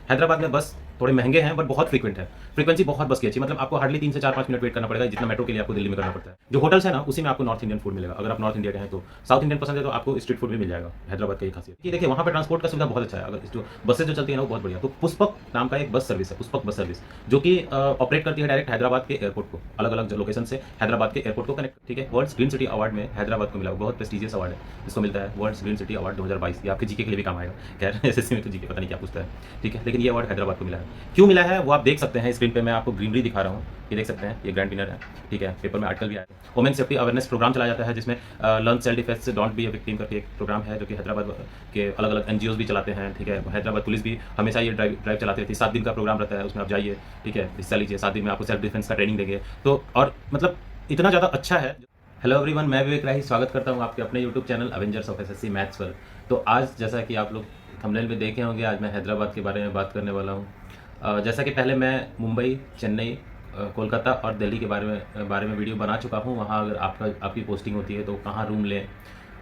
हैदराबाद में बस थोड़े महंगे हैं बट बहुत फ्रीक्वेंट है। फ्रीक्वेंसी बहुत बस की अच्छी, मतलब आपको हार्डली 3 से 4-5 मिनट वेट करना पड़ेगा, जितना मेट्रो के लिए आपको दिल्ली में करना पड़ता है। जो होटल्स है ना, उसी में आपको नॉर्थ इंडियन फूड मिलेगा। अगर आप नॉर्थ इंडिया के हैं तो साउथ इंडियन पसंद है तो आपको स्ट्रीट फूड भी मिल जाएगा। हैदराबाद का ये खासियत कि देखिए वहाँ पे ट्रांसपोर्ट का सुविधा बहुत अच्छा है। अगर जो बसें जो चलती है ना वो बहुत बढ़िया। तो पुष्पक नाम का एक बस सर्विस है, पुष्पक बस सर्विस, जो कि ऑपरेट करती है डायरेक्ट हैदराबाद के एयरपोर्ट को, अलग अलग लोकेशन से हैदराबाद के एयरपोर्ट को कनेक्ट। ठीक है, वर्ल्ड्स ग्रीन सिटी अवार्ड में हैदराबाद को मिला, बहुत प्रेस्टिजियस अवार्ड है। इसको मिलता है वर्ल्ड्स ग्रीन सिटी अवार्ड 2022। ये आपके जीके के लिए भी काम आएगा। खैर एसएससी में तो जीके पता नहीं क्या पूछता है, ठीक है, लेकिन ये अवार्ड हैदराबाद को मिला है। क्यों मिला है वो आप देख सकते हैं स्क्रीन पे, मैं आपको ग्रीनरी दिखा रहा हूँ। ये देख सकते हैं, ये ग्रैंड विनर है। ठीक है, पेपर में आर्टिकल भी आया है। वुमेन सेफ्टी अवेयरनेस प्रोग्राम चलाया जाता है, जिसमें learn self defence don't be a victim करके एक प्रोग्राम है, जो कि हैदराबाद के अलग अलग एनजीओज भी चलाते हैं। ठीक है, हैदराबाद पुलिस भी हमेशा ये ड्राइव चलाती रहती है। 7 दिन का प्रोग्राम रहता है, उसमें आप जाइए, ठीक है, हिस्सा लीजिए। 7 दिन में आपको सेल्फ डिफेंस का ट्रेनिंग देंगे। तो और मतलब इतना ज़्यादा अच्छा है। हेलो एवरीवन, मैं विवेक राही स्वागत करता हूँ आपके अपने YouTube channel Avengers of SSC maths पर। तो आज जैसा कि आप लोग थंबनेल में देखे होंगे, आज मैं हैदराबाद के बारे में बात करने वाला हूँ। जैसा कि पहले मैं मुंबई, चेन्नई, कोलकाता और दिल्ली के बारे में वीडियो बना चुका हूँ। वहाँ अगर आपकी पोस्टिंग होती है तो कहाँ रूम लें,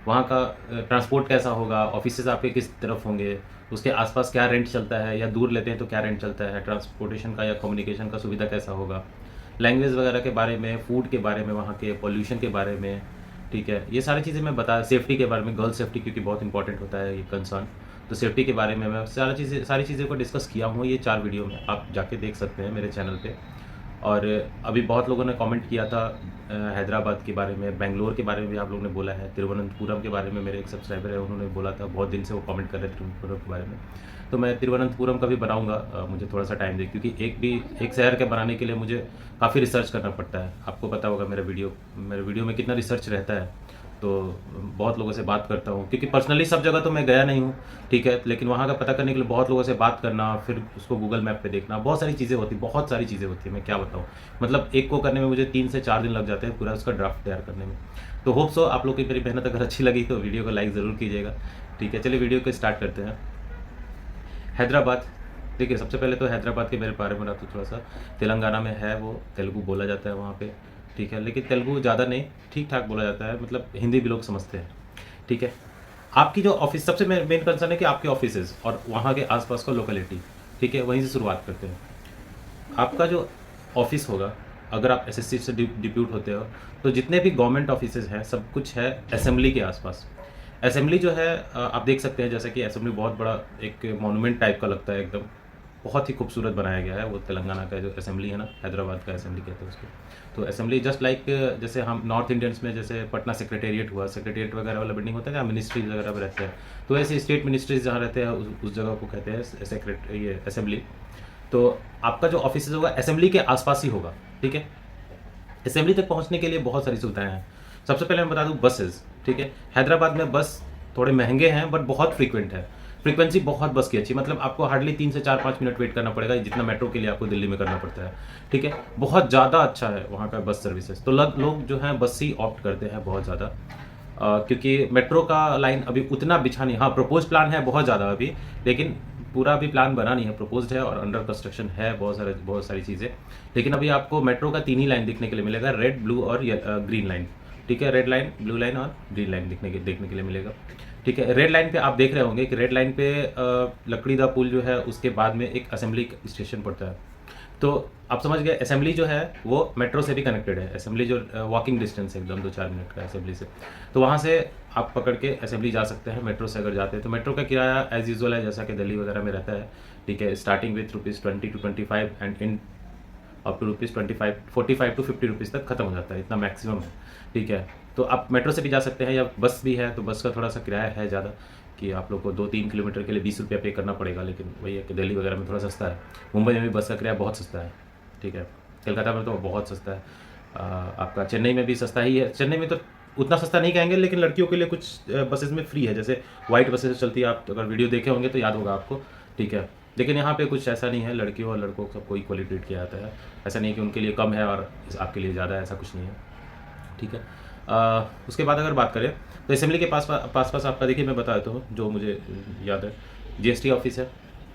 वहाँ का ट्रांसपोर्ट कैसा होगा, ऑफिसेज आपके किस तरफ होंगे, उसके आसपास क्या रेंट चलता है, या दूर लेते हैं तो क्या रेंट चलता है, ट्रांसपोर्टेशन का या कम्युनिकेशन का सुविधा कैसा होगा, लैंग्वेज वगैरह के बारे में, फूड के बारे में, वहाँ के पॉल्यूशन के बारे में। ठीक है, ये सारी चीज़ें मैं सेफ्टी के बारे में, गर्ल सेफ्टी क्योंकि बहुत इंपॉर्टेंट होता है ये कंसर्न, तो सेफ्टी के बारे में मैं सारी चीज़ें को डिस्कस किया हूँ। ये 4 वीडियो में आप जाके देख सकते हैं मेरे चैनल पे। और अभी बहुत लोगों ने कमेंट किया था हैदराबाद के बारे में, बेंगलोर के बारे में भी आप लोगों ने बोला है, तिरुवनंतपुरम के बारे में मेरे एक सब्सक्राइबर है, उन्होंने बोला था, बहुत दिन से वो कमेंट कर रहे थे तिरुवनंतपुरम के बारे में। तो मैं तिरुवनंतपुरम का भी बनाऊंगा, मुझे थोड़ा सा टाइम दे, क्योंकि एक शहर के बनाने के लिए मुझे काफ़ी रिसर्च करना पड़ता है। आपको पता होगा मेरे वीडियो में कितना रिसर्च रहता है। तो बहुत लोगों से बात करता हूँ, क्योंकि पर्सनली सब जगह तो मैं गया नहीं हूँ, ठीक है, लेकिन वहाँ का पता करने के लिए बहुत लोगों से बात करना, फिर उसको गूगल मैप पे देखना, बहुत सारी चीज़ें होती है, मैं क्या बताऊँ। मतलब एक को करने में मुझे 3 से 4 दिन लग जाते हैं, पूरा उसका ड्राफ्ट तैयार करने में। तो होप सो आप लोग की मेरी मेहनत अगर अच्छी लगी तो वीडियो को लाइक ज़रूर कीजिएगा। ठीक है, चलिए वीडियो को स्टार्ट करते हैं। हैदराबाद, देखिए सबसे पहले तो हैदराबाद के मेरे बारे में बताता हूँ थोड़ा सा। तेलंगाना में है, वो तेलुगु बोला जाता है वहाँ पे, ठीक है, लेकिन तेलुगु ज़्यादा नहीं, ठीक ठाक बोला जाता है, मतलब हिंदी भी लोग समझते हैं। ठीक है, आपकी जो ऑफिस, सबसे मेन कंसर्न है कि आपके ऑफिसेज और वहाँ के आसपास का लोकेलिटी, ठीक है, वहीं से शुरुआत करते हैं। आपका जो ऑफिस होगा, अगर आप एसएससी से डिप्यूट होते हो, तो जितने भी गवर्नमेंट ऑफिसेज हैं सब कुछ है असेंबली के आसपास। असेंबली जो है आप देख सकते हैं, जैसे कि असेंबली बहुत बड़ा एक मोनूमेंट टाइप का लगता है, एकदम बहुत ही खूबसूरत बनाया गया है। वो तेलंगाना का जो असेंबली है ना, हैदराबाद का असेंबली कहते हैं उसको। तो असेंबली जस्ट लाइक जैसे हम नॉर्थ इंडियंस में जैसे पटना सेक्रेटेरिएट हुआ, सेक्रेटेरिएट वगैरह वाला बिल्डिंग होता है जहाँ मिनिस्ट्रीज वगैरह में रहते हैं, तो ऐसे स्टेट मिनिस्ट्रीज जहाँ रहते हैं उस जगह को कहते हैं ये असेंबली। तो आपका जो ऑफिस होगा असेंबली के आसपास ही होगा। ठीक है, असेंबली तक पहुंचने के लिए बहुत सारी सुविधाएं हैं। सबसे पहले मैं बता दूं बसेस। ठीक है, हैदराबाद में बस थोड़े महंगे हैं बट बहुत फ्रीक्वेंट है। फ्रीक्वेंसी बहुत बस की अच्छी, मतलब आपको हार्डली 3 से 4-5 मिनट वेट करना पड़ेगा, जितना मेट्रो के लिए आपको दिल्ली में करना पड़ता है। ठीक है, बहुत ज़्यादा अच्छा है वहाँ का बस सर्विसेज। तो लोग जो हैं बस ही ऑप्ट करते हैं बहुत ज़्यादा, क्योंकि मेट्रो का लाइन अभी उतना बिछा नहीं। हाँ, प्रपोज प्लान है बहुत ज़्यादा अभी, लेकिन पूरा अभी प्लान बना नहीं है, प्रपोज्ड है और अंडर कंस्ट्रक्शन है बहुत सारी चीज़ें। लेकिन अभी आपको मेट्रो का 3 ही लाइन देखने के लिए मिलेगा, रेड, ब्लू और ग्रीन लाइन। ठीक है, रेड लाइन, ब्लू लाइन और ग्रीन लाइन देखने के लिए मिलेगा। ठीक है, रेड लाइन पे आप देख रहे होंगे कि रेड लाइन पे लकड़ी दा पुल जो है उसके बाद में एक असेंबली स्टेशन पड़ता है। तो आप समझ गए, असेंबली जो है वो मेट्रो से भी कनेक्टेड है। असेंबली जो वॉकिंग डिस्टेंस है एकदम 2-4 मिनट का असेंबली से, तो वहाँ से आप पकड़ के असेंबली जा सकते हैं मेट्रो से अगर जाते हैं। तो मेट्रो का किराया एज यूजुअल है जैसा कि दिल्ली वगैरह में रहता है। ठीक है, starting with ₹20 to 25 ending up to ₹45 45 to 50 rupees तक खत्म हो जाता है, इतना मैक्सिमम है। ठीक है, तो आप मेट्रो से भी जा सकते हैं या बस भी है, तो बस का थोड़ा सा किराया है ज़्यादा, कि आप लोग को 2-3 किलोमीटर के लिए ₹20 पे करना पड़ेगा, लेकिन वही है कि दिल्ली वगैरह में थोड़ा सस्ता है। मुंबई में भी बस का किराया बहुत सस्ता है। ठीक है, कलकत्ता में तो बहुत सस्ता है। आपका चेन्नई में भी सस्ता ही है। चेन्नई में तो उतना सस्ता नहीं कहेंगे, लेकिन लड़कियों के लिए कुछ बसेस में फ्री है, जैसे वाइट बसेस चलती है, आप अगर वीडियो देखे होंगे तो याद होगा आपको। ठीक है, लेकिन यहाँ पे कुछ ऐसा नहीं है, लड़कियों और लड़कों को सबको इक्वली ट्रीट किया जाता है। ऐसा नहीं है कि उनके लिए कम है और आपके लिए ज़्यादा है, ऐसा कुछ नहीं है। ठीक है, उसके बाद अगर बात करें तो असेंबली के पास आपका, देखिए मैं बता देता हूँ जो मुझे याद है। जीएसटी ऑफिस है,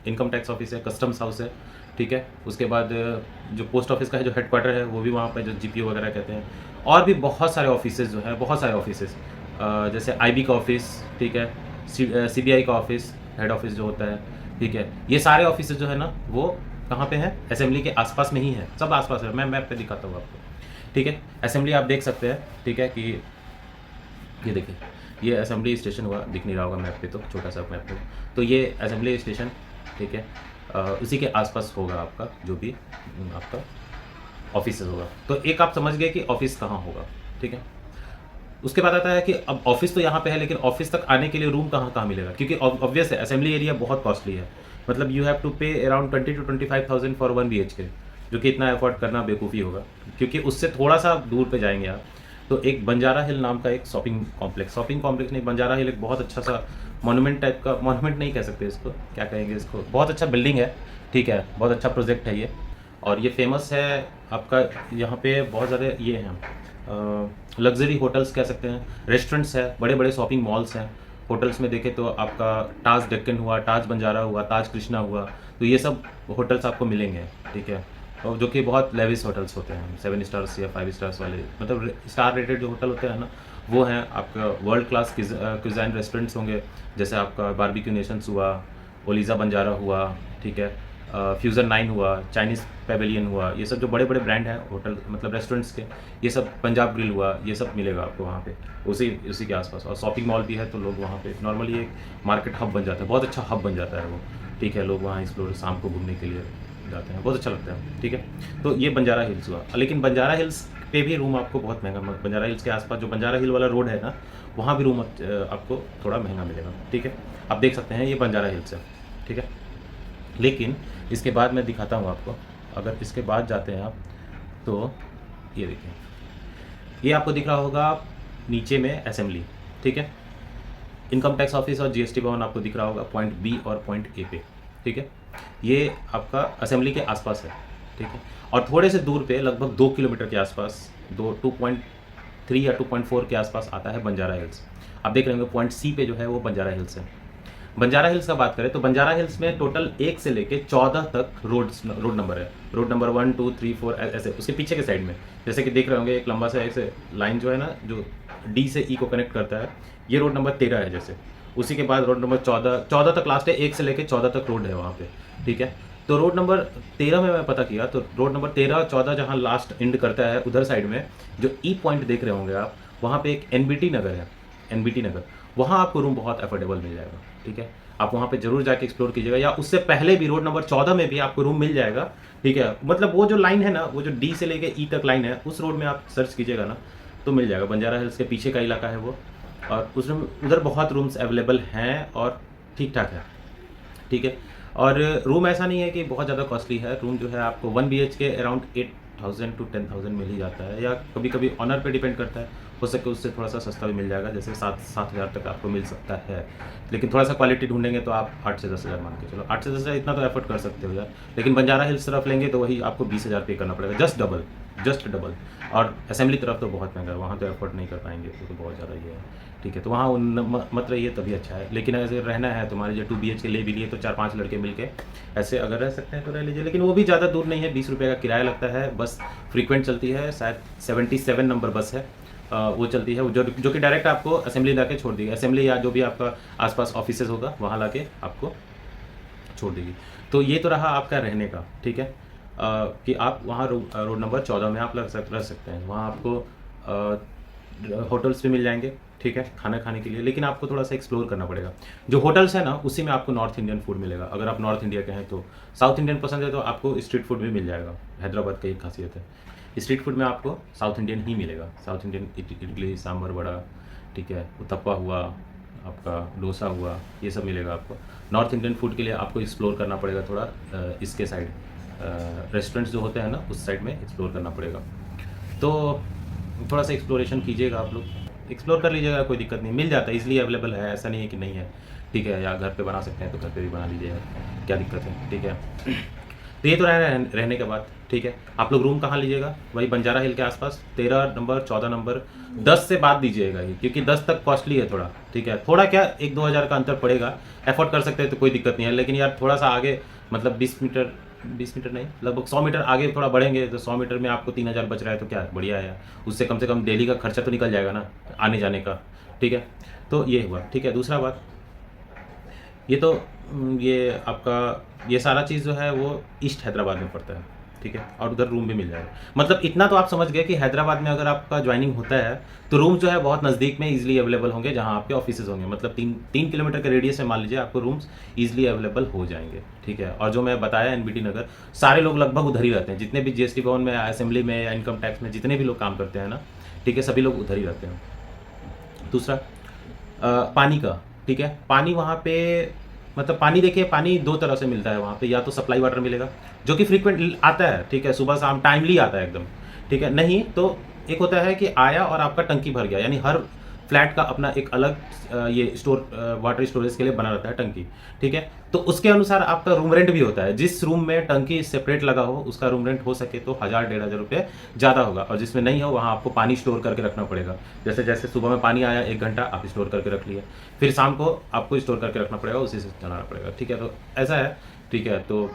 इनकम टैक्स ऑफिस है, कस्टम्स हाउस है। ठीक है, उसके बाद जो पोस्ट ऑफिस का है जो हेडक्वार्टर है वो भी वहाँ पे, जो जीपीओ वगैरह कहते हैं, और भी बहुत सारे ऑफिसेज जो हैं, बहुत सारे ऑफिसेज, जैसे आईबी का ऑफिस, ठीक है, सीबीआई का ऑफिस, हेड ऑफिस जो होता है, ठीक है। ये सारे ऑफिस जो है ना वो कहाँ पे हैं, असेंबली के आसपास में ही है, सब आसपास है। मैं मैप पे दिखाता हूँ आपको, ठीक है। असेंबली आप देख सकते हैं, ठीक है, कि ये देखिए, ये असेंबली स्टेशन हुआ, दिख नहीं रहा होगा मैप पे, तो छोटा सा मैप पे, तो ये असेंबली स्टेशन, ठीक है, उसी के आसपास होगा आपका जो भी आपका ऑफिस होगा। तो एक आप समझ गए कि ऑफिस कहाँ होगा, ठीक है। उसके बाद आता है कि अब ऑफिस तो यहाँ पे है, लेकिन ऑफिस तक आने के लिए रूम कहाँ कहाँ मिलेगा, क्योंकि ऑब्वियस है असेंबली एरिया बहुत कॉस्टली है। मतलब यू हैव टू पे अराउंड 20 to 25,000 फॉर 1 BHK, जो कि इतना अफोर्ड करना बेवकूफ़ी होगा, क्योंकि उससे थोड़ा सा दूर पे जाएंगे आप तो एक बंजारा हिल नाम का एक शॉपिंग कॉम्प्लेक्स नहीं, बंजारा हिल एक बहुत अच्छा सा मॉन्यूमेंट टाइप का, मॉन्यूमेंट नहीं कह सकते इसको, क्या कहेंगे इसको, बहुत अच्छा बिल्डिंग है, ठीक है, बहुत अच्छा प्रोजेक्ट है ये। और ये फेमस है आपका, यहाँ पे बहुत ज़्यादा ये हैं लग्जरी होटल्स कह सकते हैं, रेस्टोरेंट्स है, बड़े बड़े शॉपिंग मॉल्स हैं। होटल्स में देखें तो आपका ताज डेक्कन हुआ, ताज बंजारा हुआ, ताज कृष्णा हुआ, तो ये सब होटल्स आपको मिलेंगे, ठीक है। और जो कि बहुत लेविस होटल्स होते हैं, 7 स्टार्स या 5 स्टार्स वाले, मतलब स्टार रेटेड जो होटल होते हैं ना, वो हैं आपका। वर्ल्ड क्लास क्यूजाइन रेस्टोरेंट्स होंगे, जैसे आपका बारबेक्यू नेशंस हुआ, ओलिजा बंजारा हुआ, ठीक है, फ्यूज़न 9 हुआ, चाइनीज़ पेवेलियन हुआ, ये सब जो बड़े बड़े ब्रांड हैं होटल मतलब रेस्टोरेंट्स के, ये सब, पंजाब ग्रिल हुआ, ये सब मिलेगा आपको वहाँ पे, उसी के आसपास। और शॉपिंग मॉल भी है, तो लोग वहाँ पे नॉर्मली एक मार्केट हब बन जाता है, बहुत अच्छा हब बन जाता है वो, ठीक है। लोग वहाँ एक्सप्लोर शाम को घूमने के लिए जाते हैं, बहुत अच्छा लगता है, ठीक है। तो ये बंजारा हिल्स हुआ, लेकिन बंजारा हिल्स पे भी रूम आपको बहुत महंगा, बंजारा हिल्स के आसपास जो बंजारा हिल वाला रोड है ना, वहाँ भी रूम आपको थोड़ा महंगा मिलेगा, ठीक है। आप देख सकते हैं ये बंजारा हिल्स है, ठीक है। लेकिन इसके बाद मैं दिखाता हूँ आपको, अगर इसके बाद जाते हैं आप तो ये देखिए, ये आपको दिख रहा होगा नीचे में असेंबली, ठीक है। इनकम टैक्स ऑफिस और जीएसटी भवन आपको दिख रहा होगा पॉइंट बी और पॉइंट ए पे, ठीक है। ये आपका असेंबली के आसपास है, ठीक है। और थोड़े से दूर पे लगभग 2 किलोमीटर के आसपास, 2.3 या 2.4 के आसपास आता है बंजारा हिल्स। आप देख रहे होंगे पॉइंट सी पे जो है वो बंजारा हिल्स है। बंजारा हिल्स का बात करें तो बंजारा हिल्स में टोटल 1 से लेके 14 तक रोड नंबर है। रोड नंबर 1 2 3 4 ऐसे उसके पीछे के साइड में, जैसे कि देख रहे होंगे एक लंबा सा ऐसे लाइन जो है ना, जो डी से ई को कनेक्ट करता है, ये रोड नंबर 13 है जैसे। उसी के बाद रोड नंबर 14 तक लास्ट है, 1 से लेके 14 तक रोड है वहाँ पे, ठीक है। तो रोड नंबर 13 में मैं पता किया तो रोड नंबर 13 14 जहाँ लास्ट एंड करता है, उधर साइड में जो ई पॉइंट देख रहे होंगे आप, वहाँ पे एक एनबीटी नगर है, एनबीटी नगर, वहाँ आपको रूम बहुत अफोर्डेबल मिल जाएगा, ठीक है। आप वहाँ पे जरूर जाके एक्सप्लोर कीजिएगा, या उससे पहले भी रोड नंबर 14 में भी आपको रूम मिल जाएगा, ठीक है। मतलब वो जो लाइन है ना, वो जो डी से लेके ई तक लाइन है, उस रोड में आप सर्च कीजिएगा ना तो मिल जाएगा। बंजारा हिल्स के पीछे का इलाका है वो, और उधर बहुत रूम्स अवेलेबल हैं और ठीक ठाक है, ठीक है। और रूम ऐसा नहीं है कि बहुत ज़्यादा कॉस्टली है, रूम जो है आपको 1 BHK अराउंड 8,000 to 10,000 मिल ही जाता है, या कभी कभी ऑनर पे डिपेंड करता है, हो सके उससे थोड़ा सा सस्ता भी मिल जाएगा, जैसे 7,000 तक आपको मिल सकता है। लेकिन थोड़ा सा क्वालिटी ढूंढेंगे तो आप 8 से 10,000 मान के चलो, 8 से 10,000 इतना तो एफर्ट कर सकते हो यार। लेकिन बंजारा हिल्स तरफ लेंगे तो वही आपको 20,000 पे करना पड़ेगा, जस्ट डबल। और असेंबली तरफ तो बहुत महंगा है, वहाँ तो एफर्ट नहीं कर पाएंगे, तो बहुत ज़्यादा ये है, ठीक है। तो वहाँ मत रहिए तभी अच्छा है। लेकिन अगर रहना है तुम्हारे जो 2 BHK ले भी लिए तो 4-5 लड़के मिलके ऐसे अगर रह सकते हैं तो रह लीजिए, लेकिन वो भी ज़्यादा दूर नहीं है, 20 रुपये का किराया लगता है, बस फ्रीक्वेंट चलती है, शायद 77 नंबर बस है, वो चलती है, जो कि डायरेक्ट आपको असेंबली ला के छोड़ देगी, असेंबली या जो भी आपका आसपास ऑफिसेज होगा वहाँ ला के आपको छोड़ देगी। तो ये तो रहा आपका रहने का, ठीक है, कि आप वहाँ रोड नंबर 14 में आप रह सकते हैं, वहाँ आपको होटल्स भी मिल जाएंगे, ठीक है, खाना खाने के लिए। लेकिन आपको थोड़ा सा एक्सप्लोर करना पड़ेगा। जो होटल्स है ना, उसी में आपको नॉर्थ इंडियन फूड मिलेगा। अगर आप नॉर्थ इंडिया के हैं तो, साउथ इंडियन पसंद है तो आपको स्ट्रीट फूड भी मिल जाएगा। हैदराबाद की एक खासियत है, स्ट्रीट फूड में आपको साउथ इंडियन ही मिलेगा, साउथ इंडियन इडली सांभर वड़ा, ठीक है, उत्तप्पा हुआ, आपका डोसा हुआ, ये सब मिलेगा आपको। नॉर्थ इंडियन फूड के लिए आपको एक्सप्लोर करना पड़ेगा थोड़ा, इसके साइड रेस्टोरेंट्स जो होते हैं ना, उस साइड में एक्सप्लोर करना पड़ेगा। तो थोड़ा सा एक्सप्लोरेशन कीजिएगा, आप लोग एक्सप्लोर कर लीजिएगा, कोई दिक्कत नहीं, मिल जाता है, इसलिए अवेलेबल है, ऐसा नहीं है कि नहीं है, ठीक है। या घर पे बना सकते हैं तो घर पे भी बना लीजिएगा, क्या दिक्कत है, ठीक है। तो ये तो रहने के बाद, ठीक है। आप लोग रूम कहाँ लीजिएगा, वही बंजारा हिल के आसपास, 13 नंबर 14 नंबर, 10 से बाद दीजिएगा ये, क्योंकि 10 तक कॉस्टली है थोड़ा, ठीक है। थोड़ा क्या 1-2 हज़ार का अंतर पड़ेगा, एफोर्ड कर सकते हैं तो कोई दिक्कत नहीं है। लेकिन यार थोड़ा सा आगे, मतलब 20 मीटर नहीं, लगभग 100 मीटर आगे थोड़ा बढ़ेंगे तो 100 मीटर में आपको 3,000 बच रहा है तो क्या बढ़िया है, उससे कम से कम डेली का खर्चा तो निकल जाएगा ना, आने जाने का, ठीक है। तो ये हुआ, ठीक है। दूसरा बात, ये तो ये आपका ये सारा चीज़ जो है वो ईस्ट हैदराबाद में पड़ता है, ठीक है? और उधर रूम भी मिल जाएगा। मतलब इतना तो आप समझ गए कि हैदराबाद में अगर आपका जॉइनिंग होता है, तो रूम जो है बहुत नज़दीक में ईज़िली अवेलेबल होंगे, जहाँ आपके ऑफिसेज़ होंगे। मतलब 3 किलोमीटर के रेडियस में मान लीजिए आपको रूम्स ईज़िली अवेलेबल हो जाएँगे, ठीक है? और जो मैं बताया एनबीटी नगर, सारे लोग लगभग उधर ही रहते हैं। जितने भी जीएसटी भवन में, असेंबली में या इनकम टैक्स में जितने भी लोग काम करते हैं ना, ठीक है? सभी लोग उधर ही रहते हैं। दूसरा पानी का, ठीक है? पानी वहाँ पे मतलब पानी देखिए, पानी 2 तरह से मिलता है वहाँ पे, या तो सप्लाई वाटर मिलेगा, जो कि फ्रीक्वेंट आता है, ठीक है? सुबह-शाम टाइमली आता है एकदम, ठीक है? नहीं तो एक होता है कि आया और आपका टंकी भर गया, यानी हर फ्लैट का अपना एक अलग ये वाटर स्टोरेज के लिए बना रहता है टंकी, ठीक है? तो उसके अनुसार आपका रूम रेंट भी होता है। जिस रूम में टंकी सेपरेट लगा हो, उसका रूम रेंट हो सके तो 1000 डेढ़ हज़ार रुपये ज़्यादा होगा, और जिसमें नहीं हो वहाँ आपको पानी स्टोर करके रखना पड़ेगा। जैसे सुबह में पानी आया 1 घंटा आप स्टोर करके रख लिया, फिर शाम को आपको स्टोर करके रखना पड़ेगा, उसी से चलाना पड़ेगा, ठीक है? तो ऐसा है, ठीक है? तो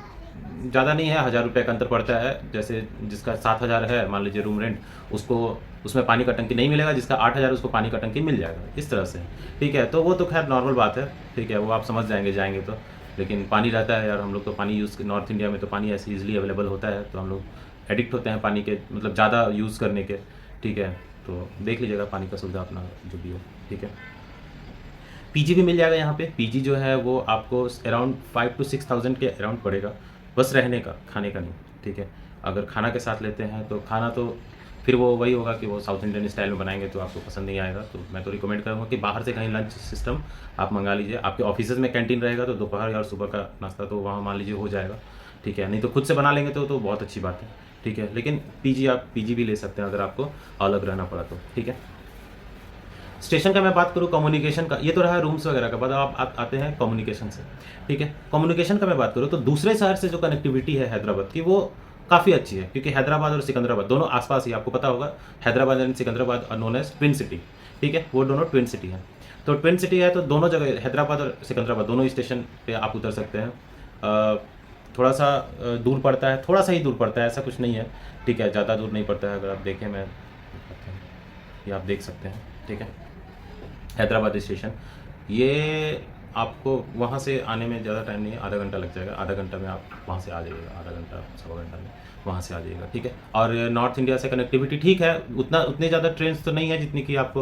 ज़्यादा नहीं है, 1000 रुपये का अंतर पड़ता है। जैसे जिसका 7000 है मान लीजिए रूम रेंट, उसको उसमें पानी का टंकी नहीं मिलेगा, जिसका 8000 उसको पानी का टंकी मिल जाएगा, इस तरह से, ठीक है? तो वो तो खैर नॉर्मल बात है, ठीक है? वो आप समझ जाएंगे तो। लेकिन पानी रहता है यार, हम लोग तो पानी यूज़, नॉर्थ इंडिया में तो पानी ऐसे ईज़िली अवेलेबल होता है, तो हम लोग एडिक्ट होते हैं पानी के, मतलब ज़्यादा यूज़ करने के, ठीक है? तो देख लीजिएगा पानी का सुविधा अपना जो भी हो, ठीक है? पीजी भी मिल जाएगा यहाँ पे। पीजी जो है वो आपको अराउंड 5 to 6,000 के अराउंड पड़ेगा, बस रहने का, खाने का नहीं, ठीक है? अगर खाना के साथ लेते हैं तो खाना तो फिर वो वही होगा कि वो साउथ इंडियन स्टाइल में बनाएँगे, तो आपको पसंद नहीं आएगा। तो मैं तो रिकमेंड करूँगा कि बाहर से कहीं लंच सिस्टम आप मँगा लीजिए। आपके ऑफिसेज़ में कैंटीन रहेगा, तो दोपहर और सुबह का नाश्ता तो वहाँ मान लीजिए हो जाएगा, ठीक है? नहीं तो खुद से बना लेंगे तो बहुत अच्छी बात है, ठीक है? लेकिन पीजी आप पीजी भी ले सकते हैं अगर आपको अलग रहना पड़ा तो, ठीक है? स्टेशन का मैं बात करूँ, कम्युनिकेशन का, ये तो रहा रूम्स वगैरह का। बाद आप आते हैं कम्युनिकेशन से, ठीक है? कम्युनिकेशन का मैं बात करूँ तो दूसरे शहर से जो कनेक्टिविटी है हैदराबाद की, वो काफ़ी अच्छी है, क्योंकि हैदराबाद और सिकंदराबाद दोनों आस-पास ही, आपको पता होगा Hyderabad and Secunderabad are known as twin city, ठीक है? वो दोनों ट्विन सिटी हैं। तो ट्विन सिटी है तो दोनों जगह हैदराबाद और सिकंदराबाद दोनों स्टेशन पे आप उतर सकते हैं। थोड़ा-सा दूर पड़ता है, थोड़ा-सा ही दूर पड़ता है, ऐसा कुछ नहीं है, ठीक है? ज़्यादा दूर नहीं पड़ता है। अगर आप देखें, मैं ये आप देख सकते हैं, ठीक है? हैदराबाद स्टेशन, ये आपको वहाँ से आने में ज़्यादा टाइम नहीं है, आधा घंटा लग जाएगा। आधा घंटा में आप वहाँ से आ जाइएगा, आधा घंटा, सवा घंटा में वहाँ से आ जाइएगा, ठीक है? और नॉर्थ इंडिया से कनेक्टिविटी ठीक है, उतनी ज़्यादा ट्रेन्स तो नहीं है जितनी कि आप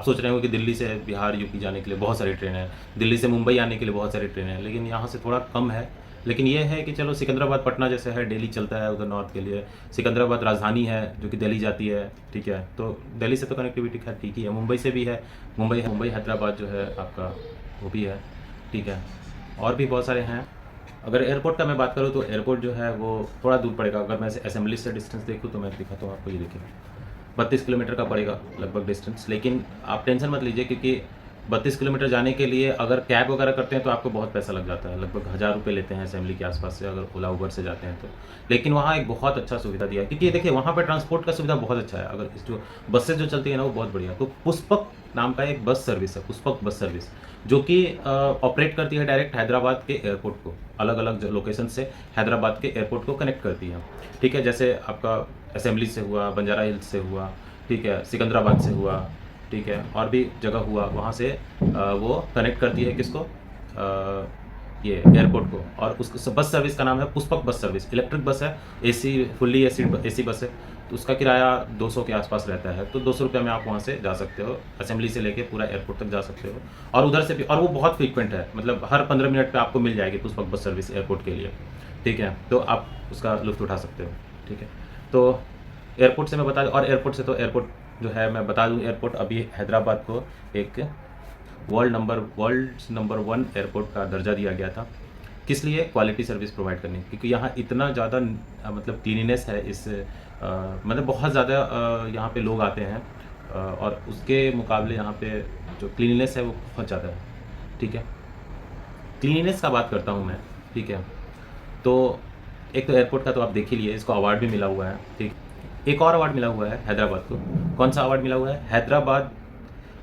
सोच रहे हो कि दिल्ली से बिहार, यूपी जाने के लिए बहुत सारी ट्रेनें हैं, दिल्ली से मुंबई आने के लिए बहुत सारी ट्रेनें हैं, लेकिन यहाँ से थोड़ा कम है। लेकिन ये है कि चलो सिकंदराबाद पटना जैसे है, डेली चलता है उधर नॉर्थ के लिए। सिकंदराबाद राजधानी है जो कि दिल्ली जाती है, ठीक है? तो दिल्ली से तो कनेक्टिविटी खैर ठीक ही है। मुंबई से भी है, मुंबई हैदराबाद जो है आपका, वो भी है, ठीक है? और भी बहुत सारे हैं। अगर एयरपोर्ट का मैं बात करूँ तो एयरपोर्ट जो है वो थोड़ा दूर पड़ेगा। अगर मैं असेंबली से डिस्टेंस देखूँ तो मैं दिखाता हूँ आपको, ये देखिए 32 किलोमीटर का पड़ेगा लगभग डिस्टेंस। लेकिन आप टेंशन मत लीजिए, क्योंकि 32 किलोमीटर जाने के लिए अगर कैब वगैरह करते हैं तो आपको बहुत पैसा लग जाता है, लगभग 1000 रुपये लेते हैं असेंबली के आसपास से, अगर ओला उबर से जाते हैं तो। लेकिन वहाँ एक बहुत अच्छा सुविधा दिया है, क्योंकि ये देखिए वहाँ पर ट्रांसपोर्ट का सुविधा बहुत अच्छा है। अगर इस जो बसेज जो चलती है ना, वो बहुत बढ़िया। तो पुष्पक नाम का एक बस सर्विस है, पुष्पक बस सर्विस, जो कि ऑपरेट करती है डायरेक्ट हैदराबाद के एयरपोर्ट को, अलग अलग लोकेशन से हैदराबाद के एयरपोर्ट को कनेक्ट करती है, ठीक है? जैसे आपका असेंबली से हुआ, बंजारा हिल्स से हुआ, ठीक है? सिकंदराबाद से हुआ, ठीक है? और भी जगह हुआ, वहाँ से वो कनेक्ट करती है किसको, ये एयरपोर्ट को। और उस बस सर्विस का नाम है Pushpak bus service. Electric bus है, एसी, फुल्ली एसी बस है। तो उसका किराया 200 के आसपास रहता है। तो 200 रुपये में आप वहाँ से जा सकते हो, असेंबली से लेके पूरा एयरपोर्ट तक जा सकते हो। और उधर से भी, और वो बहुत फ्रीक्वेंट है, मतलब हर 15 मिनट पे आपको मिल जाएगी पुष्पक बस सर्विस एयरपोर्ट के लिए, ठीक है? तो आप उसका लुत्फ़ उठा सकते हो, ठीक है? तो एयरपोर्ट से मैं बता दूँ, और एयरपोर्ट से तो एयरपोर्ट जो है मैं बता दूँ, एयरपोर्ट अभी हैदराबाद को एक वर्ल्ड नंबर 1 एयरपोर्ट का दर्जा दिया गया था। किस लिए? क्वालिटी सर्विस प्रोवाइड करने, क्योंकि यहाँ इतना ज़्यादा मतलब क्लीनिनेस है इस मतलब बहुत ज़्यादा यहाँ पे लोग आते हैं, और उसके मुकाबले यहाँ पे जो क्लीनिनेस है वो बहुत ज़्यादा है, ठीक है? क्लीनिनेस का बात करता हूँ मैं, ठीक है? तो एक तो एयरपोर्ट का तो आप देख ही लिए, इसको अवार्ड भी मिला हुआ है, ठीक? एक और अवार्ड मिला हुआ है हैदराबाद को। कौन सा अवार्ड मिला हुआ है? हैदराबाद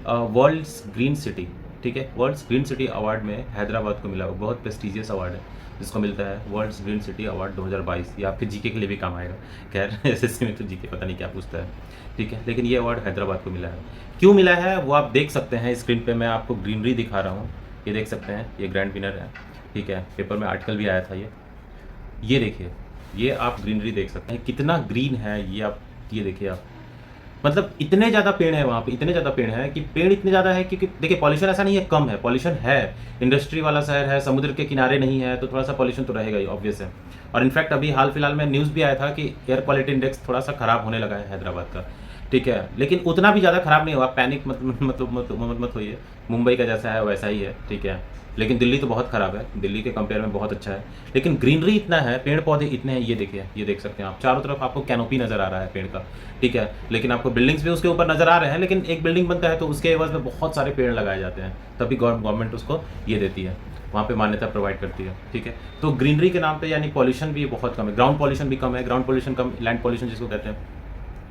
वर्ल्ड्स ग्रीन सिटी, ठीक है? वर्ल्ड्स ग्रीन सिटी अवार्ड में हैदराबाद को मिला हुआ, बहुत प्रेस्टीजियस अवार्ड है जिसको मिलता है वर्ल्ड्स ग्रीन सिटी अवार्ड 2022। ये आपके जीके के लिए भी काम आएगा। खैर एसएससी में तो जीके पता नहीं क्या पूछता है, ठीक है? लेकिन ये अवार्ड हैदराबाद को मिला है। क्यों मिला है वो आप देख सकते हैं स्क्रीन पे, मैं आपको ग्रीनरी दिखा रहा हूँ। ये देख सकते हैं, ये ग्रैंड विनर है, ठीक है, पेपर में आर्टिकल भी आया था ये देखिए, ये आप ग्रीनरी देख सकते हैं, कितना ग्रीन है ये, आप ये देखिए आप, मतलब इतने ज़्यादा पेड़ हैं वहाँ पे, इतने ज़्यादा पेड़ हैं कि पेड़ इतने ज़्यादा है कि देखिए पॉल्यूशन ऐसा नहीं है कम है, पॉल्यूशन है, इंडस्ट्री वाला शहर है, समुद्र के किनारे नहीं है, तो थोड़ा सा पॉल्यूशन तो रहेगा ही, ऑब्वियस है। और इनफैक्ट अभी हाल फिलहाल में न्यूज़ भी आया था कि एयर क्वालिटी इंडेक्स थोड़ा सा खराब होने लगा है हैदराबाद का, ठीक है, लेकिन उतना भी ज़्यादा खराब नहीं हुआ, पैनिक मत होइए, मुंबई का जैसा है वैसा ही है, ठीक है, लेकिन दिल्ली तो बहुत ख़राब है, दिल्ली के कंपेयर में बहुत अच्छा है, लेकिन ग्रीनरी इतना है, पेड़ पौधे इतने हैं, ये देखिए, ये देख सकते हैं आप, चारों तरफ आपको कैनोपी नज़र आ रहा है पेड़ का, ठीक है, लेकिन आपको बिल्डिंग्स भी उसके ऊपर नज़र आ रहे हैं, लेकिन एक बिल्डिंग बनता है तो उसके एवज में बहुत सारे पेड़ लगाए जाते हैं, तभी गवर्नमेंट उसको ये देती है, वहाँ पे मान्यता प्रोवाइड करती है, ठीक है। तो ग्रीनरी के नाम पे यानी पॉल्यूशन भी बहुत कम है, ग्राउंड पॉल्यूशन भी कम है, ग्राउंड पॉल्यूशन कम, लैंड पॉल्यूशन जिसको कहते हैं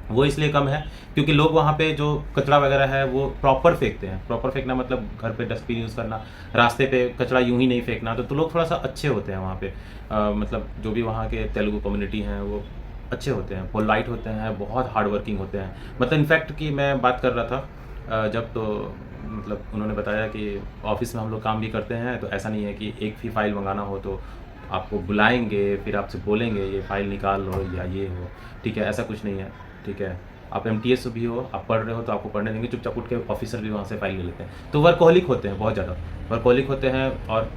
वो इसलिए कम है क्योंकि लोग वहाँ पे जो कचरा वगैरह है वो प्रॉपर फेंकते हैं, प्रॉपर फेंकना मतलब घर पे डस्टबिन यूज़ करना, रास्ते पे कचरा यूं ही नहीं फेंकना, तो लोग थोड़ा सा अच्छे होते हैं वहाँ पे, मतलब जो भी वहाँ के तेलुगु कम्युनिटी हैं वो अच्छे होते हैं, पोलाइट होते हैं, बहुत हार्ड वर्किंग होते हैं, मतलब इनफैक्ट कि मैं बात कर रहा था जब, तो मतलब उन्होंने बताया कि ऑफिस में हम लोग काम भी करते हैं, तो ऐसा नहीं है कि एक भी फाइल मंगाना हो तो आपको बुलाएंगे, फिर आपसे बोलेंगे ये फाइल निकाल लो या ये हो, ठीक है, ऐसा कुछ नहीं है, ठीक है। आप एमटीएस भी हो, आप पढ़ रहे हो तो आपको पढ़ने देंगे, चुपचाप उठ के ऑफिसर भी वहाँ से फाइल ले लेते हैं, तो वर्कहोलिक होते हैं, बहुत ज़्यादा वर्कहोलिक होते हैं, और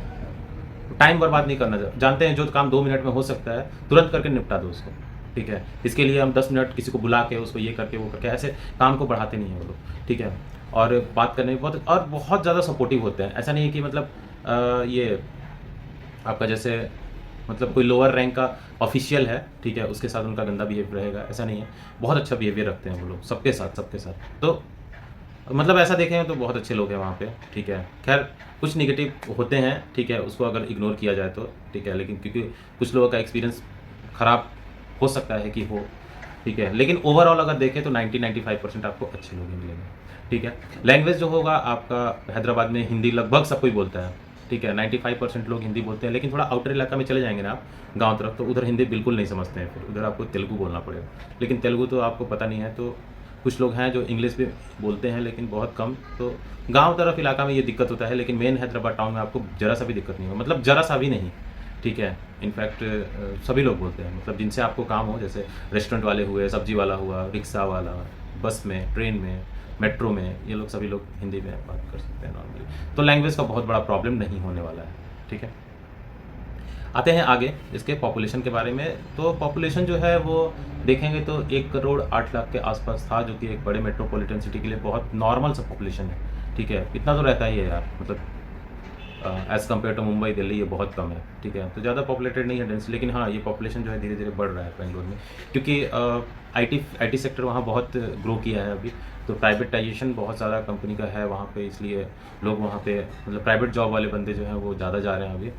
टाइम बर्बाद नहीं करना, जानते हैं जो काम 2 मिनट में हो सकता है तुरंत करके निपटा दो उसको, ठीक है, इसके लिए हम 10 मिनट किसी को बुला के उसको ये करके वो करके ऐसे काम को बढ़ाते नहीं हैं वो लोग, ठीक है। और बात करने में बहुत ज़्यादा सपोर्टिव होते हैं, ऐसा नहीं है कि मतलब ये आपका जैसे मतलब कोई लोअर रैंक का ऑफिशियल है, ठीक है, उसके साथ उनका गंदा बिहेवियर रहेगा, ऐसा नहीं है, बहुत अच्छा बिहेवियर रखते हैं वो लोग सबके साथ, तो मतलब ऐसा देखें तो बहुत अच्छे लोग हैं वहाँ पे, ठीक है। खैर कुछ निगेटिव होते हैं, ठीक है, उसको अगर इग्नोर किया जाए तो ठीक है, लेकिन क्योंकि कुछ लोगों का एक्सपीरियंस ख़राब हो सकता है कि हो, ठीक है, लेकिन ओवरऑल अगर देखें तो 90-95% आपको अच्छे लोग ही मिलेंगे, ठीक है। लैंग्वेज जो होगा आपका हैदराबाद में हिंदी लगभग सब कोई बोलता है, ठीक है, 95% लोग हिंदी बोलते हैं, लेकिन थोड़ा आउटर इलाका में चले जाएंगे ना आप गाँव तरफ, तो उधर हिंदी बिल्कुल नहीं समझते हैं, फिर उधर आपको तेलुगु बोलना पड़ेगा, लेकिन तेलुगु तो आपको पता नहीं है, तो कुछ लोग हैं जो इंग्लिश भी बोलते हैं लेकिन बहुत कम, तो गाँव तरफ इलाका में ये दिक्कत होता है, लेकिन मेन हैदराबाद टाउन में आपको ज़रा सा भी दिक्कत नहीं होगा, मतलब ज़रा सा भी नहीं, ठीक है। इनफैक्ट सभी लोग बोलते हैं, मतलब जिनसे आपको काम हो, जैसे रेस्टोरेंट वाले हुए, सब्जी वाला हुआ, रिक्शा वाला, बस में, ट्रेन में, मेट्रो में, ये लोग सभी लोग हिंदी में बात कर सकते हैं नॉर्मली, तो लैंग्वेज का बहुत बड़ा प्रॉब्लम नहीं होने वाला है, ठीक है। आते हैं आगे इसके पॉपुलेशन के बारे में, तो पॉपुलेशन जो है वो देखेंगे तो 1,08,00,000 के आसपास था, जो कि एक बड़े मेट्रोपॉलिटन सिटी के लिए बहुत नॉर्मल सा पॉपुलेशन है, ठीक है, इतना तो रहता ही है यार, मतलब as compare to Mumbai Delhi ये बहुत कम है, ठीक है, तो ज़्यादा पॉपुलेटेड नहीं है डेंस, लेकिन हाँ ये पॉपुलेशन जो है धीरे धीरे बढ़ रहा है बेंगलोर में, क्योंकि आईटी सेक्टर वहाँ बहुत ग्रो किया है अभी, तो प्राइवेटाइजेशन बहुत ज़्यादा कंपनी का है वहाँ पे, इसलिए लोग वहाँ पे मतलब प्राइवेट जॉब वाले बंदे जो हैं वो ज़्यादा जा रहे हैं अभी,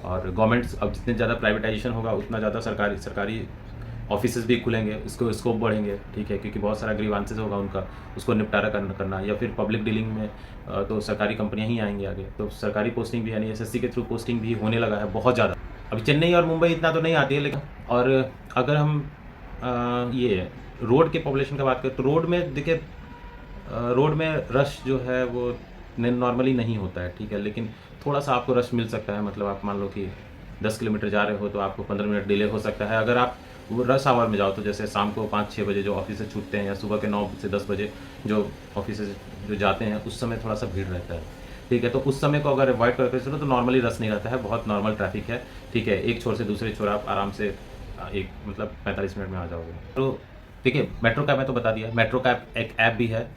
और गवर्नमेंट अब जितने ज़्यादा प्राइवेटाइजेशन होगा उतना ज़्यादा सरकारी ऑफिसेज भी खुलेंगे, उसको स्कोप बढ़ेंगे, ठीक है, क्योंकि बहुत सारा ग्रीवांसेस होगा उनका, उसको निपटारा करना या फिर पब्लिक डीलिंग में तो सरकारी कंपनियां ही आएंगी आगे, तो सरकारी पोस्टिंग भी यानी एसएससी के थ्रू पोस्टिंग भी होने लगा है बहुत ज़्यादा, अभी चेन्नई और मुंबई इतना तो नहीं आती है, लेकिन और अगर हम ये रोड के पॉपुलेशन की बात करें तो रोड में देखिए, रोड में रश जो है वो नॉर्मली नहीं होता है, ठीक है, लेकिन थोड़ा सा आपको रश मिल सकता है, मतलब आप मान लो कि 10 किलोमीटर जा रहे हो तो आपको 15 मिनट डिले हो सकता है, अगर आप वो रश आवर में जाओ, तो जैसे शाम को 5-6 बजे जो ऑफिस से छूटते हैं, या सुबह के 9 से 10 बजे जो ऑफिस से जो जाते हैं, उस समय थोड़ा सा भीड़ रहता है, ठीक है, तो उस समय को अगर अवॉइड करके चलो तो नॉर्मली रश नहीं रहता है, बहुत नॉर्मल ट्रैफिक है, ठीक है, एक छोर से दूसरे छोर आप आराम से एक मतलब 45 मिनट में आ जाओगे। तो देखिए मेट्रो कैब मैं तो बता दिया, मेट्रो कैब एक ऐप भी है,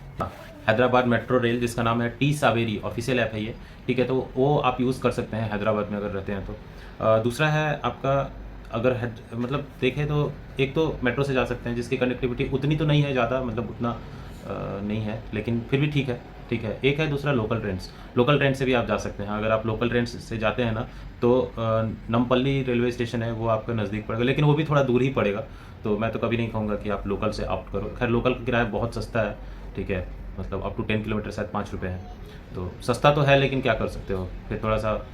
हैदराबाद मेट्रो रेल, जिसका नाम है टी सावेरी, ऑफिशियल ऐप है ये, ठीक है, तो वो आप यूज़ कर सकते हैं हैदराबाद में अगर रहते हैं तो। दूसरा है आपका अगर मतलब देखें तो एक तो मेट्रो से जा सकते हैं, जिसकी कनेक्टिविटी उतनी तो नहीं है ज़्यादा, मतलब उतना नहीं है, लेकिन फिर भी ठीक है, ठीक है। एक है दूसरा लोकल ट्रेन से भी आप जा सकते हैं, अगर आप लोकल ट्रेन से जाते हैं ना तो नमपल्ली रेलवे स्टेशन है वो आपका नज़दीक पड़ेगा, लेकिन वो भी थोड़ा दूर ही पड़ेगा, तो मैं तो कभी नहीं कहूँगा कि आप लोकल से ऑप्ट करो। खैर लोकल का किराया बहुत सस्ता है, ठीक है, मतलब अप टू 10 किलोमीटर शायद 5 रुपये है, तो सस्ता तो है, लेकिन क्या कर सकते हो, फिर थोड़ा सा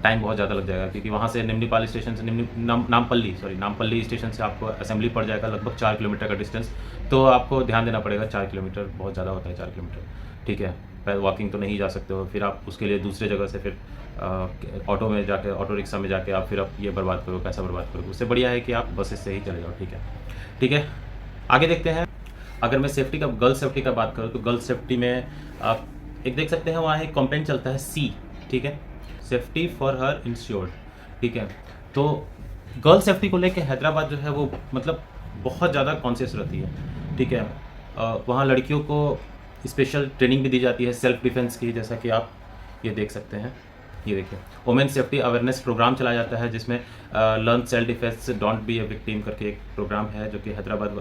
टाइम बहुत ज़्यादा लग जाएगा, क्योंकि वहाँ से निम्नीपाल स्टेशन से नामपल्ली स्टेशन से आपको असेंबली पड़ जाएगा लगभग 4 किलोमीटर का डिस्टेंस, तो आपको ध्यान देना पड़ेगा, 4 किलोमीटर बहुत ज़्यादा होता है, 4 किलोमीटर, ठीक है, वॉकिंग तो नहीं जा सकते हो, फिर आप उसके लिए दूसरे जगह से फिर ऑटो में जाके, ऑटो रिक्शा में जाके आप फिर आप ये बर्बाद करो, पैसा बर्बाद करो। उससे बढ़िया है कि आप बसेस से ही चले जाओ। ठीक है, ठीक है, आगे देखते हैं। अगर मैं सेफ्टी का, गर्ल्स सेफ्टी का बात करूँ तो गर्ल्स सेफ्टी में आप एक देख सकते हैं, वहाँ एक कंपेन चलता है सी, ठीक है, सेफ्टी फॉर हर इंश्योर्ड। ठीक है, तो गर्ल सेफ्टी को लेके हैदराबाद जो है वो मतलब बहुत ज़्यादा कॉन्शियस रहती है। ठीक है, वहाँ लड़कियों को स्पेशल ट्रेनिंग भी दी जाती है सेल्फ डिफेंस की, जैसा कि आप ये देख सकते हैं। ये देखिए, वुमेन सेफ्टी अवेयरनेस प्रोग्राम चलाया जाता है, जिसमें learn self defence don't be a victim करके एक प्रोग्राम है, जो कि हैदराबाद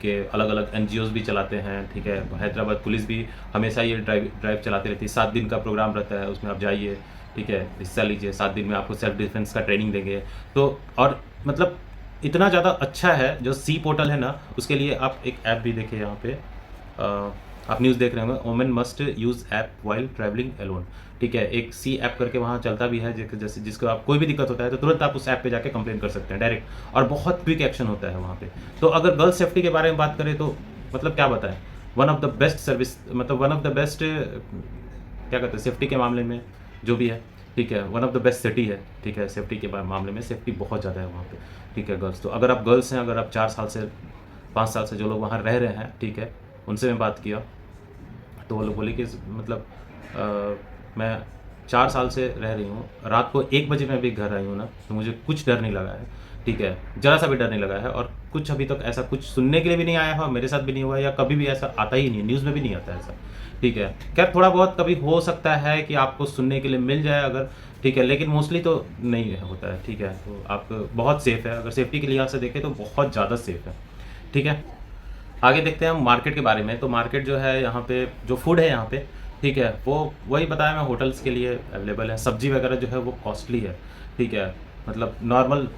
के अलग अलग एनजीओज भी चलाते हैं। ठीक है, हैदराबाद पुलिस भी हमेशा ये ड्राइव चलाती रहती है। 7 दिन का प्रोग्राम रहता है, उसमें आप जाइए, ठीक है, हिस्सा लीजिए। 7 दिन में आपको सेल्फ डिफेंस का ट्रेनिंग देंगे। तो और मतलब इतना ज़्यादा अच्छा है जो सी पोर्टल है ना, उसके लिए आप एक ऐप भी देखिए। यहाँ पे आप न्यूज़ देख रहे होंगे, women must use app while travelling alone. ठीक है, एक सी ऐप करके वहाँ चलता भी है, जैसे जिसको आप कोई भी दिक्कत होता है तो तुरंत आप उस ऐप पे जाके कंप्लेन कर सकते हैं डायरेक्ट, और बहुत क्विक एक्शन होता है वहाँ पे। तो अगर गर्ल्स सेफ्टी के बारे में बात करें तो मतलब क्या बताएं, one of the best service, मतलब वन ऑफ द बेस्ट क्या कहते हैं सेफ्टी के मामले में जो भी है। ठीक है, one of the best city है। ठीक है, सेफ्टी के मामले में सेफ्टी बहुत ज़्यादा है वहाँ पे। ठीक है गर्ल्स, तो अगर आप गर्ल्स हैं, अगर आप 4 साल से 5 साल से जो लोग वहाँ रह रहे हैं, ठीक है, उनसे मैं बात किया तो वो लोग बोले कि मतलब मैं 4 साल से रह रही हूँ, रात को 1 बजे मैं भी घर आई हूँ ना, तो मुझे कुछ डर नहीं लगा है। ठीक है, ज़रा सा भी डर नहीं लगा है, और कुछ अभी तक ऐसा कुछ सुनने के लिए भी नहीं आया है, मेरे साथ भी नहीं हुआ है, या कभी भी ऐसा आता ही नहीं है, न्यूज़ में भी नहीं आता ऐसा। ठीक है, खैर थोड़ा बहुत कभी हो सकता है कि आपको सुनने के लिए मिल जाए अगर, ठीक है, लेकिन मोस्टली तो नहीं होता है। ठीक है, तो आप बहुत सेफ़ है, अगर सेफ्टी के लिहाज से देखें तो बहुत ज़्यादा सेफ़ है। ठीक है, आगे देखते हैं हम मार्केट के बारे में। तो मार्केट जो है यहाँ पे, जो फूड है यहाँ पे, ठीक है, वो वही बताया मैं, होटल्स के लिए अवेलेबल है। सब्जी वगैरह जो है वो कॉस्टली है। ठीक है, मतलब नॉर्मल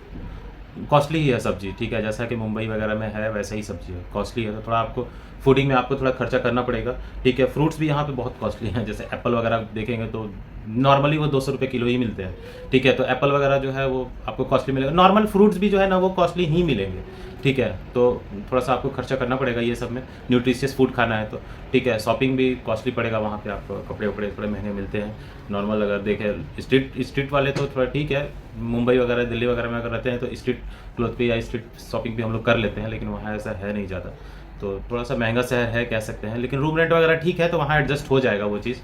कॉस्टली ही है सब्जी। ठीक है, जैसा कि मुंबई वगैरह में है वैसा ही सब्जी है, कॉस्टली है, तो थोड़ा आपको फूडिंग में आपको थोड़ा खर्चा करना पड़ेगा। ठीक है, फ्रूट्स भी यहाँ पे बहुत कॉस्टली हैं, जैसे एप्पल वगैरह देखेंगे तो नॉर्मली वो 200 रुपये किलो ही मिलते हैं। ठीक है, तो एप्पल वगैरह जो है वो आपको कॉस्टली मिलेगा। नॉर्मल फ्रूट्स भी जो है ना वो कॉस्टली ही मिलेंगे। ठीक है, तो थोड़ा सा आपको खर्चा करना पड़ेगा ये सब में, न्यूट्रिशियस फूड खाना है तो। ठीक है, शॉपिंग भी कॉस्टली पड़ेगा वहाँ पे, आपको कपड़े वपड़े थोड़े महंगे मिलते हैं। नॉर्मल अगर देखें स्ट्रीट वाले तो थोड़ा ठीक है, मुंबई वगैरह दिल्ली वगैरह में अगर रहते हैं तो स्ट्रीट क्लॉथ पे या स्ट्रीट शॉपिंग भी हम लोग कर लेते हैं, लेकिन वहाँ ऐसा है नहीं ज़्यादा, तो थोड़ा सा महंगा शहर है कह सकते हैं, लेकिन रूम रेंट वगैरह ठीक है, तो वहाँ एडजस्ट हो जाएगा वो चीज़।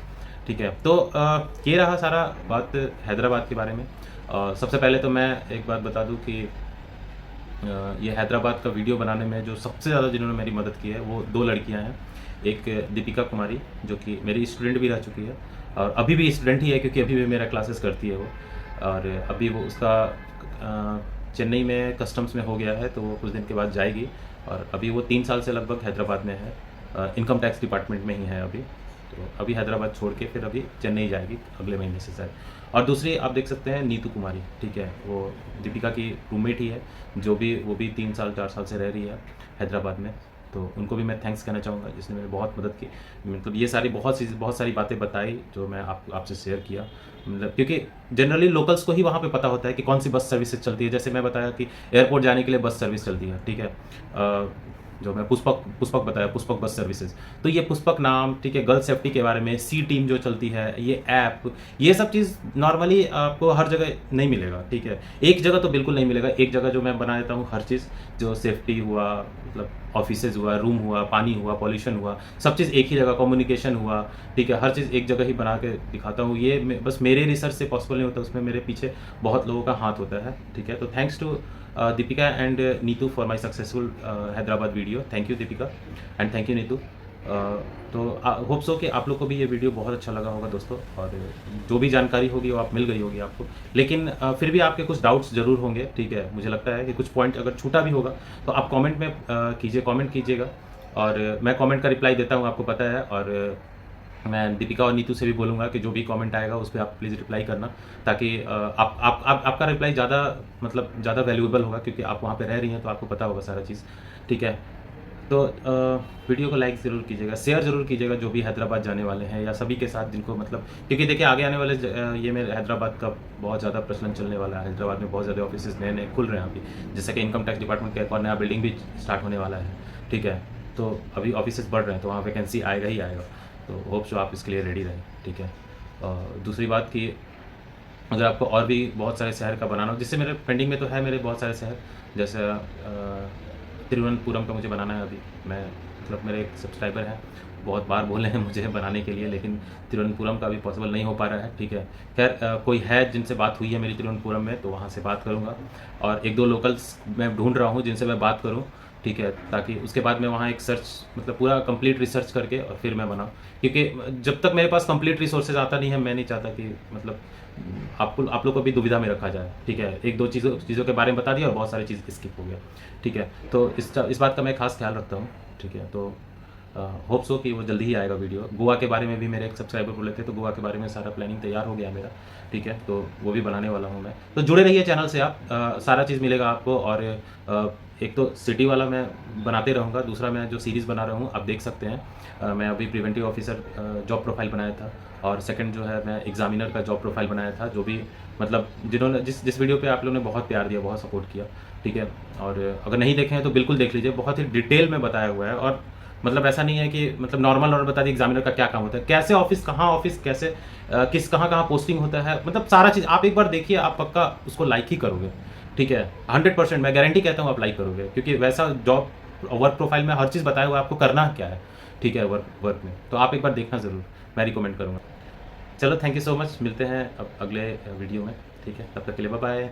ठीक है, तो ये रहा सारा बात हैदराबाद के बारे में। सबसे पहले तो मैं एक बात बता दूं कि ये हैदराबाद का वीडियो बनाने में जो सबसे ज़्यादा जिन्होंने मेरी मदद की है वो 2 लड़कियां हैं। एक दीपिका कुमारी, जो कि मेरी स्टूडेंट भी रह चुकी है और अभी भी स्टूडेंट ही है, क्योंकि अभी भी मेरा क्लासेस करती है वो, और अभी वो उसका चेन्नई में कस्टम्स में हो गया है, तो वो कुछ दिन के बाद जाएगी। और अभी वो 3 साल से लगभग हैदराबाद में है, इनकम टैक्स डिपार्टमेंट में ही है अभी, तो अभी हैदराबाद छोड़ के फिर अभी चेन्नई जाएगी अगले महीने से शायद। और दूसरी आप देख सकते हैं नीतू कुमारी। ठीक है, वो दीपिका की रूममेट ही है, जो भी वो भी 3 साल 4 साल से रह रही है हैदराबाद में, तो उनको भी मैं थैंक्स कहना चाहूँगा, जिसने मेरी बहुत मदद की। मतलब ये सारी बहुत सारी बातें बताई जो मैं आपसे शेयर किया, मतलब क्योंकि जनरली लोकल्स को ही वहाँ पे पता होता है कि कौन सी बस सर्विसेज चलती है। जैसे मैं बताया कि एयरपोर्ट जाने के लिए बस सर्विस चलती है। ठीक है, जो मैं पुष्पक बताया, पुष्पक बस सर्विसेज, तो ये पुष्पक नाम, ठीक है, गर्ल सेफ्टी के बारे में, सी टीम जो चलती है, ये ऐप, ये सब चीज़ नॉर्मली आपको हर जगह नहीं मिलेगा। ठीक है, एक जगह तो बिल्कुल नहीं मिलेगा। एक जगह जो मैं बना देता हूँ हर चीज़, जो सेफ्टी हुआ, मतलब ऑफिसेज हुआ, रूम हुआ, पानी हुआ, पॉल्यूशन हुआ, सब चीज़ एक ही जगह, कम्युनिकेशन हुआ, ठीक है, हर चीज़ एक जगह ही बना के दिखाता हूँ। ये बस मेरे रिसर्च से पॉसिबल नहीं होता, उसमें मेरे पीछे बहुत लोगों का हाथ होता है। ठीक है, तो thanks to Deepika and Neetu for my successful Hyderabad video. Thank you Deepika and thank you Neetu. तो होप सो कि आप लोग को भी ये वीडियो बहुत अच्छा लगा होगा दोस्तों, और जो भी जानकारी होगी वो आप मिल गई होगी आपको, लेकिन फिर भी आपके कुछ डाउट्स ज़रूर होंगे। ठीक है, मुझे लगता है कि कुछ पॉइंट अगर छूटा भी होगा तो आप कमेंट में कमेंट कीजिएगा, और मैं कमेंट का रिप्लाई देता हूँ, आपको पता है। और मैं दीपिका और नीतू से भी बोलूँगा कि जो भी कमेंट आएगा उस पर आप प्लीज़ रिप्लाई करना, ताकि आपका रिप्लाई ज़्यादा मतलब ज़्यादा वैल्यूएबल होगा, क्योंकि आप वहाँ पे रह रही हैं तो आपको पता होगा सारा चीज़। ठीक है, तो वीडियो को लाइक ज़रूर कीजिएगा, शेयर ज़रूर कीजिएगा जो भी हैदराबाद जाने वाले हैं, या सभी के साथ जिनको मतलब, क्योंकि देखिए आगे आने वाले ये मेरे हैदराबाद का बहुत ज़्यादा प्रचलन चलने वाला है। हैदराबाद में बहुत ज़्यादा ऑफिस नए नए खुल रहे हैं अभी, जैसे कि इनकम टैक्स डिपार्टमेंट का एक और नया बिल्डिंग भी स्टार्ट होने वाला है। ठीक है, तो अभी ऑफिस बढ़ रहे हैं तो वहाँ वैकेंसी आएगा ही आएगा। तो होप सो आप इसके लिए रेडी रहें, ठीक है। दूसरी बात कि अगर आपको और भी बहुत सारे शहर का बनाना हो, जिससे मेरे पेंडिंग में तो है मेरे बहुत सारे शहर, जैसे तिरुवनंतपुरम का मुझे बनाना है अभी। मैं मतलब मेरे एक सब्सक्राइबर हैं, बहुत बार बोले हैं मुझे बनाने के लिए, लेकिन तिरुवनंतपुरम का भी पॉसिबल नहीं हो पा रहा है, ठीक है। खैर कोई है जिनसे बात हुई है मेरी तिरुवनंतपुरम में, तो वहाँ से बात करूँगा, और एक दो लोकल्स मैं ढूंढ रहा हूँ जिनसे मैं बात करूँ, ठीक है, ताकि उसके बाद मैं वहाँ एक सर्च मतलब पूरा कंप्लीट रिसर्च करके और फिर मैं बनाऊँ। क्योंकि जब तक मेरे पास कंप्लीट रिसोर्सेज आता नहीं है, मैं नहीं चाहता कि मतलब आप लोग को भी दुविधा में रखा जाए, ठीक है। एक दो चीज़ों के बारे में बता दिया और बहुत सारी चीज़ स्किप हो गया, ठीक है। तो इस बात का मैं खास ख्याल रखता हूँ, ठीक है। तो होप सो कि वो जल्दी ही आएगा वीडियो। गोवा के बारे में भी मेरे एक सब्सक्राइबर बोले थे, तो गोवा के बारे में सारा प्लानिंग तैयार हो गया मेरा, ठीक है। तो वो भी बनाने वाला हूँ मैं। तो जुड़े रहिए चैनल से आप, सारा चीज़ मिलेगा आपको। और एक तो सिटी वाला मैं बनाते रहूँगा, दूसरा मैं जो सीरीज़ बना रहा हूँ आप देख सकते हैं। मैं अभी प्रिवेंटिव ऑफिसर जॉब प्रोफाइल बनाया था, और सेकंड जो है मैं एग्जामिनर का जॉब प्रोफाइल बनाया था, जो भी मतलब जिन्होंने जिस वीडियो पे आप लोगों ने बहुत प्यार दिया, बहुत सपोर्ट किया, ठीक है। और अगर नहीं देखे हैं तो बिल्कुल देख लीजिए, बहुत ही डिटेल में बताया हुआ है। और मतलब ऐसा नहीं है कि मतलब नॉर्मल बता दिए एग्जामिनर का क्या काम होता है, कैसे ऑफिस कैसे किस कहाँ पोस्टिंग होता है, मतलब सारा चीज़ आप एक बार देखिए, आप पक्का उसको लाइक ही करोगे, ठीक है। 100% मैं गारंटी कहता हूँ आप लाइक करोगे, क्योंकि वैसा जॉब वर्क प्रोफाइल में हर चीज़ बताया हुआ है आपको करना क्या है, ठीक है, वर्क में। तो आप एक बार देखना ज़रूर, मैं रिकमेंड करूँगा। चलो थैंक यू सो मच, मिलते हैं अब अगले वीडियो में, ठीक है। तब तक के लिए बाय बाय।